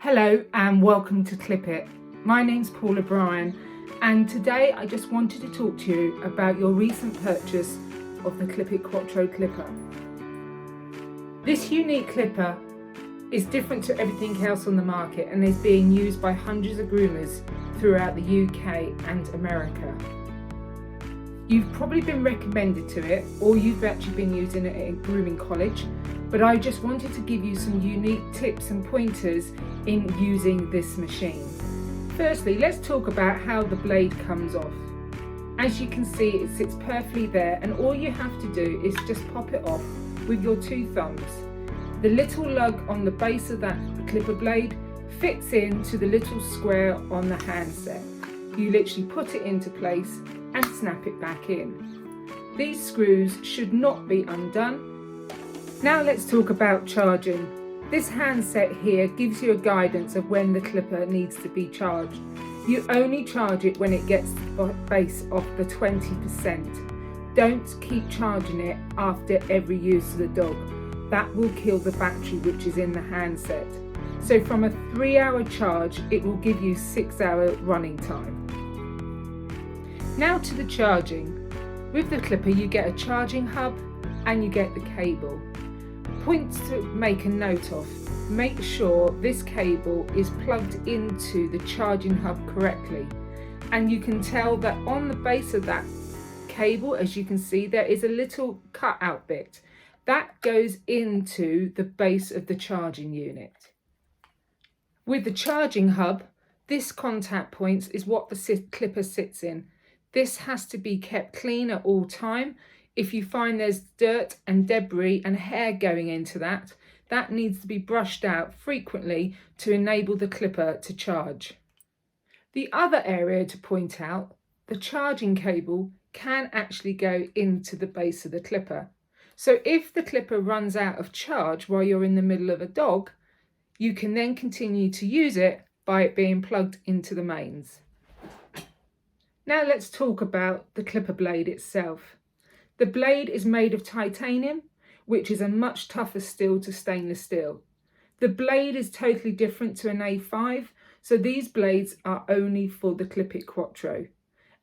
Hello and welcome to Clipit. My name's Paula Bryan and today I just wanted to talk to you about your recent purchase of the Clipit Quattro clipper. This unique clipper is different to everything else on the market and is being used by hundreds of groomers throughout the UK and America. You've probably been recommended to it, or you've actually been using it in grooming college, but I just wanted to give you some unique tips and pointers in using this machine. Firstly, let's talk about how the blade comes off. As you can see, it sits perfectly there, and all you have to do is just pop it off with your two thumbs. The little lug on the base of that clipper blade fits into the little square on the handset. You literally put it into place and snap it back in. These screws should not be undone. Now let's talk about charging. This handset here gives you a guidance of when the clipper needs to be charged. You only charge it when it gets the base of the 20%. Don't keep charging it after every use of the dog. That will kill the battery which is in the handset. So from a 3-hour charge, it will give you 6-hour running time. Now to the charging. With the clipper you get a charging hub and you get the cable. Points to make a note of. Make sure this cable is plugged into the charging hub correctly. And you can tell that on the base of that cable, as you can see, there is a little cut out bit. That goes into the base of the charging unit. With the charging hub, this contact point is what the clipper sits in. This has to be kept clean at all time. If you find there's dirt and debris and hair going into that, that needs to be brushed out frequently to enable the clipper to charge. The other area to point out, the charging cable can actually go into the base of the clipper. So if the clipper runs out of charge while you're in the middle of a dog, you can then continue to use it by it being plugged into the mains. Now let's talk about the clipper blade itself. The blade is made of titanium, which is a much tougher steel to stainless steel. The blade is totally different to an A5, so these blades are only for the Clipit Quattro.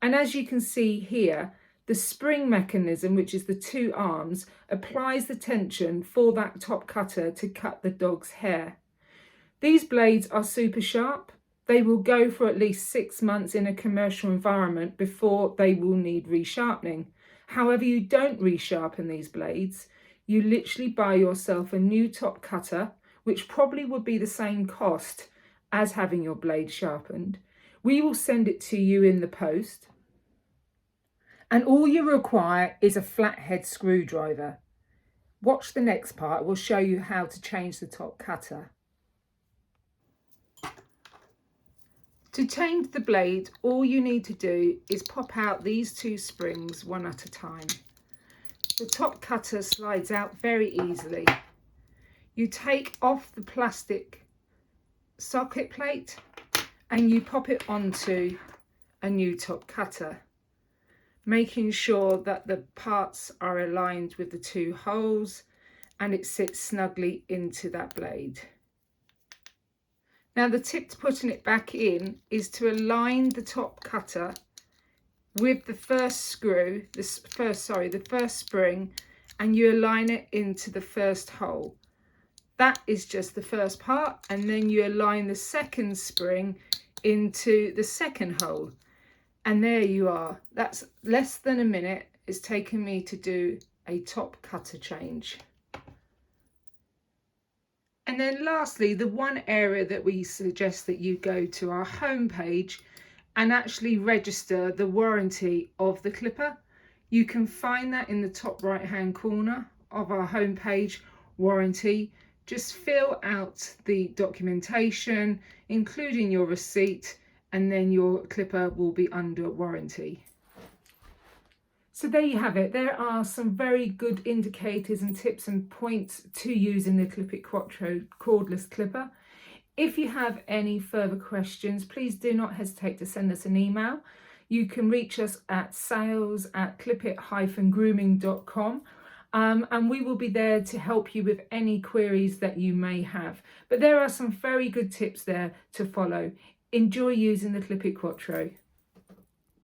And as you can see here, the spring mechanism, which is the two arms, applies the tension for that top cutter to cut the dog's hair. These blades are super sharp. They will go for at least 6 months in a commercial environment before they will need resharpening. However, you don't resharpen these blades. You literally buy yourself a new top cutter, which probably would be the same cost as having your blade sharpened. We will send it to you in the post. And all you require is a flathead screwdriver. Watch the next part. We'll show you how to change the top cutter. To change the blade, all you need to do is pop out these two springs one at a time. The top cutter slides out very easily. You take off the plastic socket plate and you pop it onto a new top cutter, making sure that the parts are aligned with the two holes and it sits snugly into that blade. Now the tip to putting it back in is to align the top cutter with the first screw, the first spring, and you align it into the first hole. That is just the first part, and then you align the second spring into the second hole. And there you are. That's less than a minute. It's taken me to do a top cutter change. And then lastly, the one area that we suggest that you go to our homepage and actually register the warranty of the clipper. You can find that in the top right hand corner of our homepage, warranty. Just fill out the documentation, including your receipt, and then your clipper will be under warranty. So there you have it. There are some very good indicators and tips and points to using the Clipit Quattro cordless clipper. If you have any further questions, please do not hesitate to send us an email. You can reach us at sales@clipit-grooming.com. and we will be there to help you with any queries that you may have. But there are some very good tips there to follow. Enjoy using the Clipit Quattro.